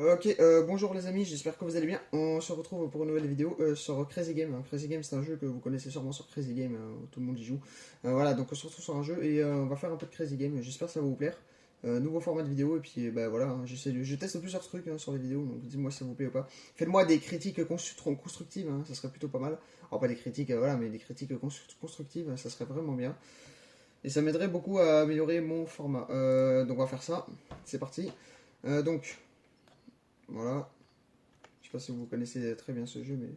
Ok, bonjour les amis, j'espère que vous allez bien. On se retrouve pour une nouvelle vidéo sur Crazy Game. Crazy Game, c'est un jeu que vous connaissez sûrement sur Crazy Game, où tout le monde y joue. Voilà, donc on se retrouve sur un jeu et on va faire un peu de Crazy Game. J'espère que ça va vous plaire. Nouveau format de vidéo, et puis bah voilà, hein, je teste plusieurs trucs sur les vidéos, donc dites-moi si ça vous plaît ou pas. Faites-moi des critiques constructives, hein, ça serait plutôt pas mal. Alors pas des critiques, voilà, mais des critiques constructives, ça serait vraiment bien. Et ça m'aiderait beaucoup à améliorer mon format. Donc on va faire ça, c'est parti. Donc voilà. Je sais pas si vous connaissez très bien ce jeu, mais.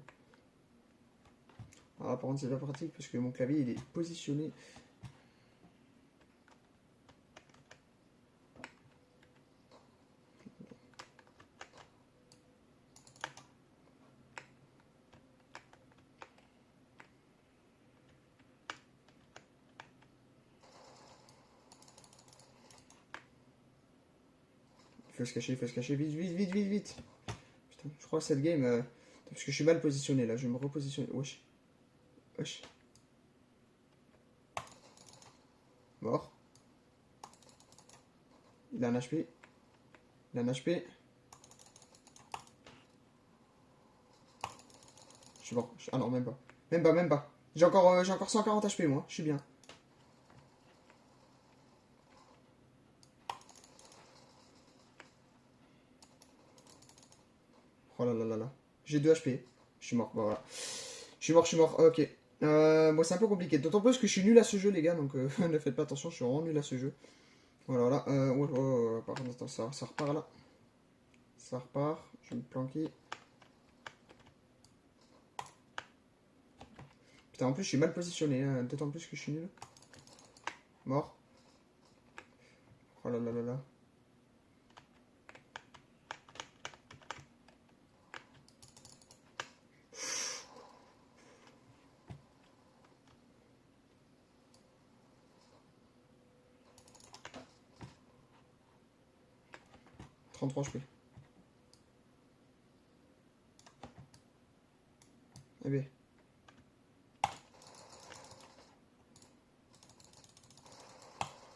Alors, par contre, c'est pas pratique parce que mon clavier il est positionné. Il faut se cacher, il faut se cacher. Vite, vite, vite, vite, vite. Putain, je crois que cette game. Parce que je suis mal positionné là, je vais me repositionner. Wesh, wesh. Mort. Il a un HP. Il a un HP. Je suis mort. Ah non, même pas. Même pas, même pas. J'ai encore 140 HP moi, je suis bien. Oh là là là là. J'ai 2 HP. Je suis mort, bah voilà. Je suis mort, ok. Bon, c'est un peu compliqué. D'autant plus que je suis nul à ce jeu, les gars, donc ne faites pas attention, je suis vraiment nul à ce jeu. Voilà, voilà. Ouais, ouais, ouais, par contre, attends, ça repart là. Ça repart. Je vais me planquer. Putain, en plus, je suis mal positionné, hein, d'autant plus que je suis nul. Mort. Oh là là là là. 33 HP. Eh bien.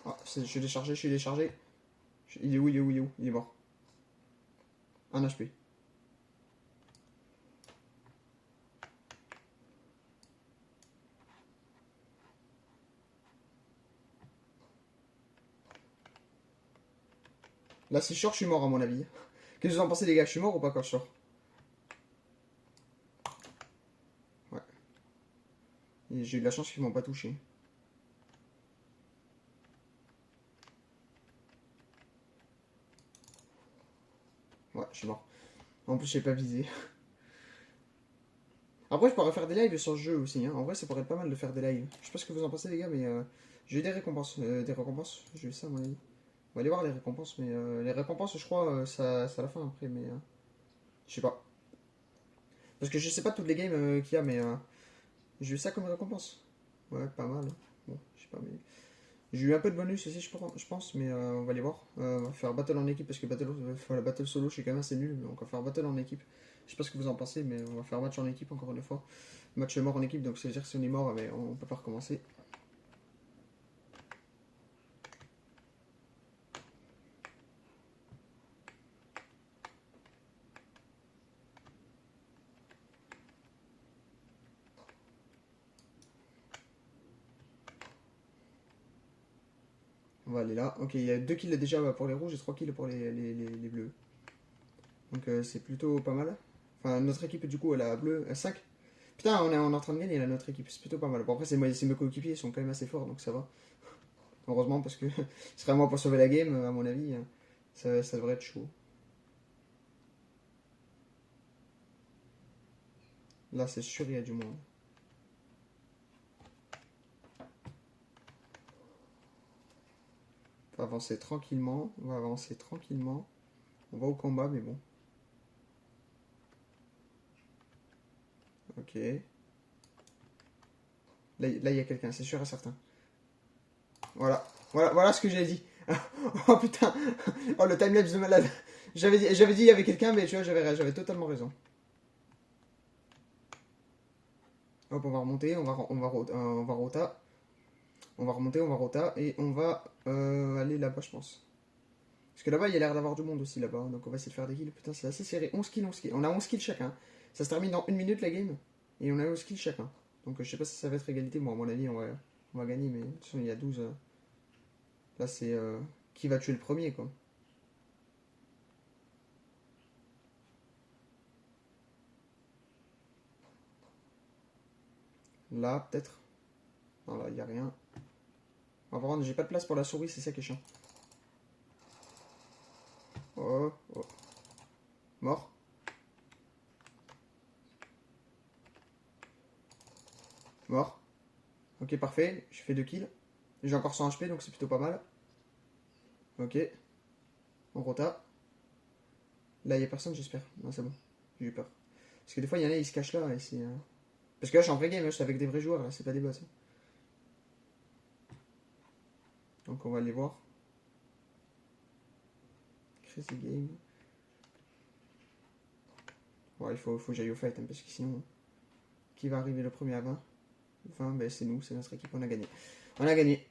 Ah, je suis déchargé, je suis déchargé. Il est où, il est où, il est où? Il est mort. Un HP. Là, si je sors, je suis mort, à mon avis. Qu'est-ce que vous en pensez, les gars? Je suis mort ou pas quand je sors? Ouais. Et j'ai eu de la chance qu'ils m'ont pas touché. Ouais, je suis mort. En plus, j'ai pas visé. Après, je pourrais faire des lives sur ce jeu aussi, hein. En vrai, ça pourrait être pas mal de faire des lives. Je sais pas ce que vous en pensez, les gars, mais j'ai eu des récompenses. Des récompenses, j'ai eu ça, à mon avis. On va aller voir les récompenses, mais les récompenses, je crois, ça à la fin après, mais je sais pas. Parce que je sais pas toutes les games qu'il y a, mais j'ai eu ça comme récompense. Ouais, pas mal, hein. Bon, je sais pas, mais. J'ai eu un peu de bonus aussi, je pense, mais on va aller voir. On va faire battle en équipe parce que la battle solo, je suis quand même assez nul, mais on va faire battle en équipe. Je sais pas ce que vous en pensez, mais on va faire match en équipe encore une fois. Match mort en équipe, donc ça veut dire que si on est mort, mais on peut pas recommencer. On va aller là. Ok, il y a 2 kills déjà pour les rouges et 3 kills pour les bleus. Donc c'est plutôt pas mal. Enfin, notre équipe, du coup, elle a bleu. 5. Putain, on est en train de gagner là, notre équipe. C'est plutôt pas mal. Bon, après, c'est mes coéquipiers, ils sont quand même assez forts, donc ça va. Heureusement, parce que ce serait à moi pour sauver la game, à mon avis, ça devrait être chaud. Là, c'est sûr, il y a du monde. On va avancer tranquillement. On va avancer tranquillement. On va au combat, mais bon. Ok. Là, il y a quelqu'un, c'est sûr et certain. Voilà. Voilà ce que j'ai dit. Oh putain. Oh, le timelapse de malade. J'avais dit il y avait quelqu'un, mais tu vois, j'avais totalement raison. Hop, on va remonter, on va rota. On va remonter, on va rota, et on va aller là-bas, je pense. Parce que là-bas, il y a l'air d'avoir du monde aussi là-bas. Donc on va essayer de faire des kills. Putain, c'est assez serré. 11 kills, 11 kills. On a 11 kills chacun. Ça se termine dans 1 minute la game. Et on a 11 kills chacun. Donc je sais pas si ça va être égalité. Moi, à mon avis, on va gagner. Mais de toute façon, il y a 12. Là, c'est qui va tuer le premier, quoi. Là, peut-être. Non, là, il n'y a rien. On va voir, j'ai pas de place pour la souris, c'est ça qui est chiant. Oh, oh. Mort. Mort. Ok, parfait. Je fais 2 kills. J'ai encore 100 HP, donc c'est plutôt pas mal. Ok. On rota. Là, il n'y a personne, j'espère. Non, c'est bon. J'ai eu peur. Parce que des fois, il y en a, ils se cachent là. Et c'est, parce que là, je suis en vrai game, là, je suis avec des vrais joueurs, là, c'est pas des bots. Hein. Donc, on va aller voir. Crazy game. Ouais, il faut que j'aille au fight, hein, parce que sinon, qui va arriver le premier à 20 20, ben, c'est nous, c'est notre équipe, on a gagné. On a gagné.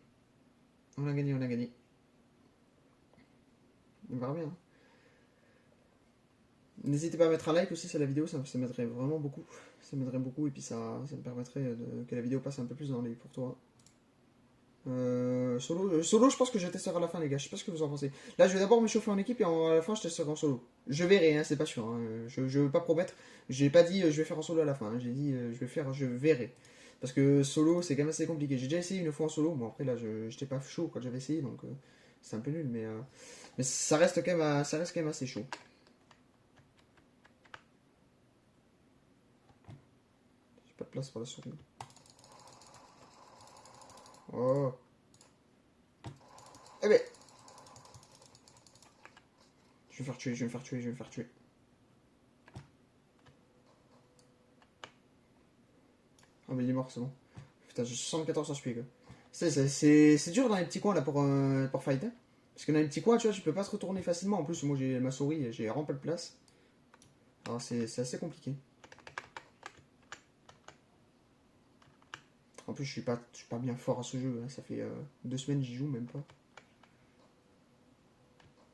On a gagné, on a gagné. On verra bien. Hein. N'hésitez pas à mettre un like aussi sur la vidéo, ça m'aiderait vraiment beaucoup. Ça m'aiderait beaucoup et puis ça me permettrait que la vidéo passe un peu plus dans les pour toi. Solo, je pense que je testerai à la fin, les gars. Je sais pas ce que vous en pensez. Là, je vais d'abord me chauffer en équipe et à la fin, je testerai en solo. Je verrai, hein, c'est pas sûr. Hein. Je veux pas promettre. J'ai pas dit je vais faire en solo à la fin. Hein. J'ai dit je verrai. Parce que solo, c'est quand même assez compliqué. J'ai déjà essayé une fois en solo. Bon, après, là, j'étais pas chaud quand j'avais essayé, donc c'est un peu nul. Mais ça reste quand même, ça reste quand même assez chaud. J'ai pas de place pour la souris. Oh. Eh ben. Je vais me faire tuer, je vais me faire tuer, je vais me faire tuer. Ah, mais il est mort, c'est bon. Putain, j'ai 74 HP, quoi. C'est dur dans les petits coins là pour fight. Hein. Parce que dans les petits coins, tu vois, tu peux pas te retourner facilement. En plus, moi j'ai ma souris, j'ai vraiment pas de place. Alors c'est assez compliqué. En plus, je suis pas bien fort à ce jeu. Hein. Ça fait 2 semaines que j'y joue, même pas.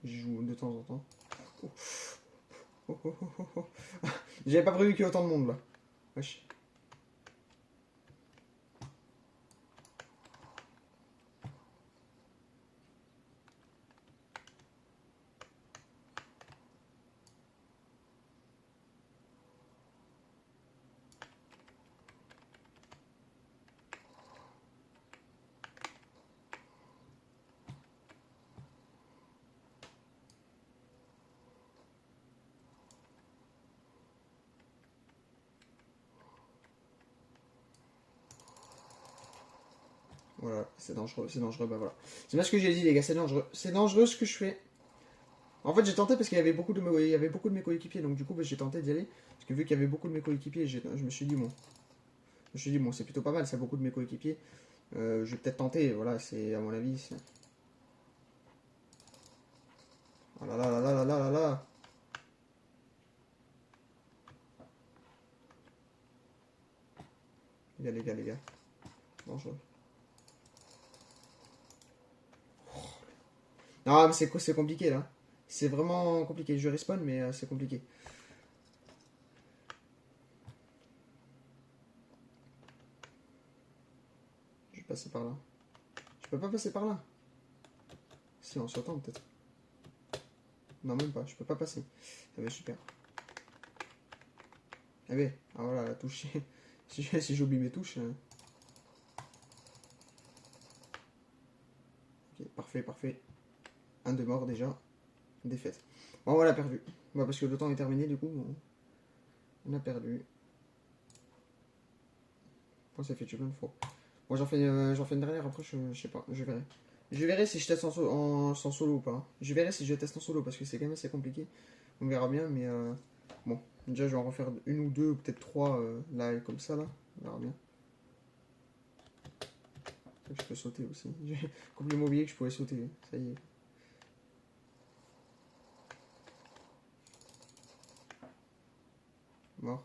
J'y joue de temps en temps. Oh. Oh, oh, oh, oh, oh. J'avais pas prévu qu'il y ait autant de monde là. Wesh. Voilà, c'est dangereux, bah voilà. C'est bien ce que j'ai dit, les gars, c'est dangereux. C'est dangereux ce que je fais. En fait, j'ai tenté parce qu'il y avait beaucoup il y avait beaucoup de mes coéquipiers, donc du coup, bah, j'ai tenté d'y aller. Parce que vu qu'il y avait beaucoup de mes coéquipiers, je me suis dit, bon, c'est plutôt pas mal, ça, beaucoup de mes coéquipiers. Je vais peut-être tenter, voilà, c'est à mon avis. Oh là là là là là là là là. Les gars. Dangereux. Non, mais c'est compliqué là. C'est vraiment compliqué. Je respawn, mais c'est compliqué. Je vais passer par là. Je peux pas passer par là. Si, on s'entend peut-être. Non, même pas. Je peux pas passer. Ah, bah, super. Ah, bah, ah voilà, la touche. Si j'oublie mes touches. Ok, parfait, parfait. Un de mort déjà. Défaite. Bon, on l'a perdu. Bah, parce que le temps est terminé, du coup, on a perdu. On s'est fait tuer plein de fois. Bon, j'en fais une dernière, après, je sais pas, je verrai. Je verrai si je teste en solo ou pas. Je verrai si je teste en solo, parce que c'est quand même assez compliqué. On verra bien, mais bon. Déjà, je vais en refaire une ou deux, ou peut-être trois, là, comme ça, là. On verra bien. Je peux sauter aussi. J'ai complètement oublié que je pouvais sauter. Ça y est. Mort.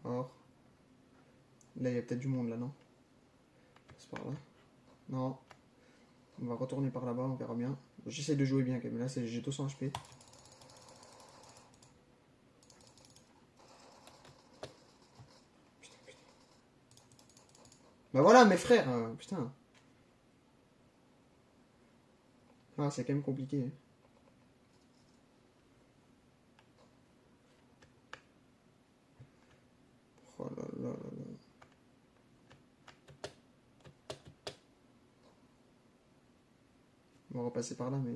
Mort. Là, il y a peut-être du monde, là, non? C'est par là. Non. On va retourner par là-bas, on verra bien. J'essaie de jouer bien, quand même. Là, j'ai 200 HP. Bah voilà, mes frères, putain. Ah, c'est quand même compliqué. Oh là là là là. On va repasser par là, mais...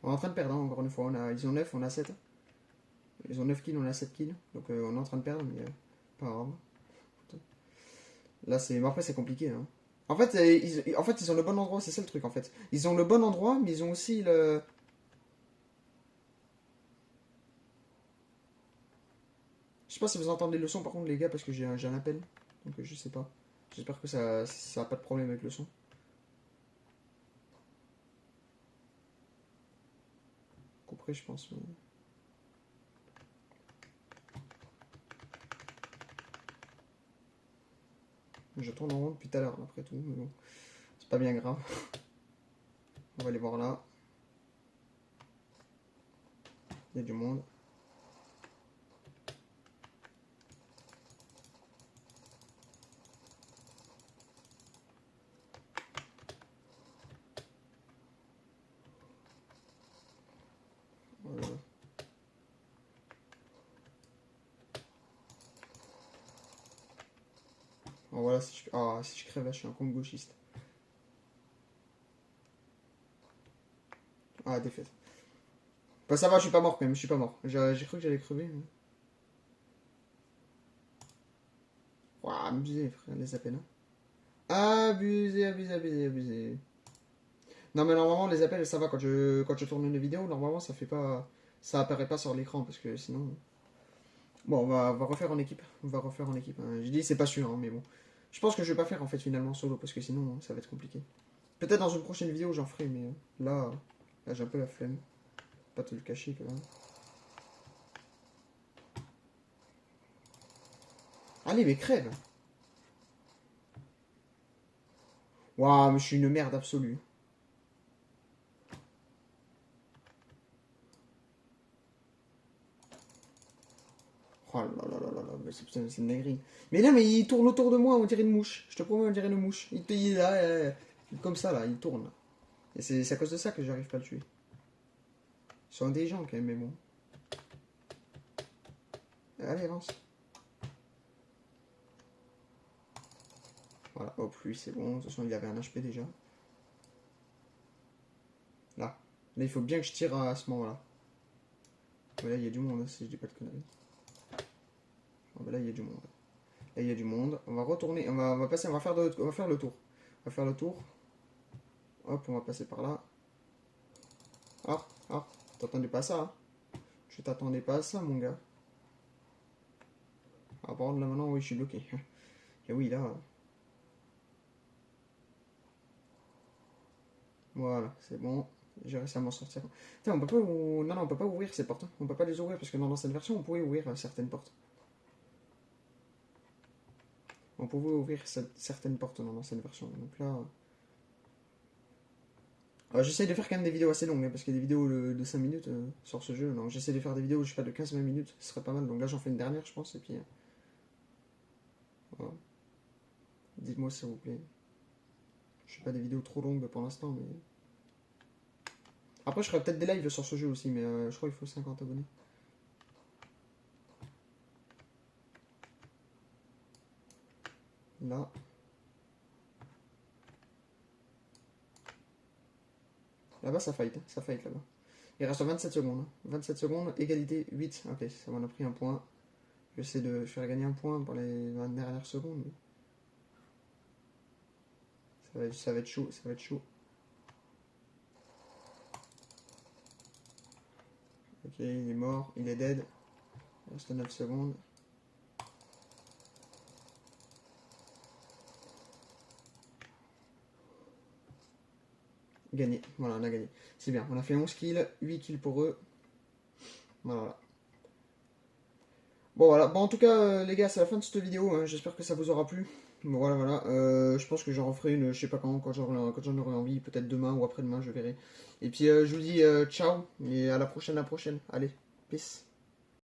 On est en train de perdre, hein, encore une fois. Ils ont 9, on a 7. Ils ont 9 kills, on a 7 kills. Donc on est en train de perdre, mais pas grave. Là, c'est... Après, c'est compliqué, hein. En fait, ils ont le bon endroit, c'est ça le truc, en fait. Ils ont le bon endroit, mais ils ont aussi le... Je sais pas si vous entendez le son, par contre, les gars, parce que j'ai un appel. Donc je sais pas. J'espère que ça a pas de problème avec le son. Couperai, je pense. Mais... Je tourne en rond depuis tout à l'heure, après tout. Mais bon, c'est pas bien grave. On va aller voir là. Il y a du monde. Voilà. Alors voilà, si je crève là, je suis un con gauchiste. Ah, défaite. Bah ça va, je suis pas mort quand même, je suis pas mort. J'ai cru que j'allais crever. Mais... Ouah, abusé, frère, les appels. Hein. Abusé, abusé, abusé, abusé. Non, mais normalement, les appels, ça va quand je tourne une vidéo. Normalement, ça fait pas. Ça apparaît pas sur l'écran parce que sinon. Bon, on va refaire en équipe. On va refaire en équipe. Hein. Je dis, c'est pas sûr, hein, mais bon. Je pense que je vais pas faire en fait finalement solo parce que sinon ça va être compliqué. Peut-être dans une prochaine vidéo j'en ferai, mais là j'ai un peu la flemme. Pas te le cacher quand même. Allez, mais crève! Waouh, mais je suis une merde absolue. Oh là là là là là, mais c'est une dinguerie. Mais là, mais il tourne autour de moi, on dirait une mouche. Je te promets, on dirait une mouche. Il est là, comme ça, là, il tourne. Et c'est à cause de ça que j'arrive pas à le tuer. Ils sont intelligents quand même, mais bon. Allez, avance. Voilà, hop, lui, c'est bon. De toute façon, il avait un HP déjà. Là. Là, il faut bien que je tire à ce moment-là. Voilà, il y a du monde, hein, si je dis pas de conneries. Bon, ben là, il y a du monde. Là, il y a du monde. On va retourner, on va passer, on va faire le tour. On va faire le tour. Hop, on va passer par là. Ah, t'attendais pas à ça, hein? Je t'attendais pas à ça, mon gars. Ah, par contre, là, maintenant, oui, je suis bloqué. Et oui, là... Voilà, c'est bon. J'ai réussi à m'en sortir. Putain, on peut pas... Non, non, on peut pas ouvrir ces portes. Hein. On peut pas les ouvrir, parce que dans cette version, on pouvait ouvrir certaines portes. On pouvait ouvrir certaines portes dans l'ancienne version. Donc là... J'essaie de faire quand même des vidéos assez longues, hein, parce qu'il y a des vidéos de 5 minutes sur ce jeu. Donc j'essaie de faire des vidéos, je sais pas, de 15-20 minutes, ce serait pas mal. Donc là j'en fais une dernière, je pense, et puis... voilà. Dites-moi s'il vous plaît. Je fais pas des vidéos trop longues pour l'instant, mais... Après je ferai peut-être des lives sur ce jeu aussi, mais je crois qu'il faut 50 abonnés. Là. Là-bas ça fight là-bas. Il reste 27 secondes. 27 secondes, égalité 8. Ok, ça m'en a pris un point. J'essaie de faire gagner un point pour les 20 dernières secondes. Mais ça va être chaud, ça va être chaud. Ok, il est mort, il est dead. Il reste 9 secondes. Gagné. Voilà, on a gagné. C'est bien. On a fait 11 kills, 8 kills pour eux. Voilà. Bon, voilà. Bon, en tout cas, les gars, c'est la fin de cette vidéo. Hein. J'espère que ça vous aura plu. Bon, voilà, voilà. Je pense que j'en referai une, je sais pas quand j'en aurai envie. Peut-être demain ou après-demain, je verrai. Et puis, je vous dis ciao. Et à la prochaine, à la prochaine. Allez, peace.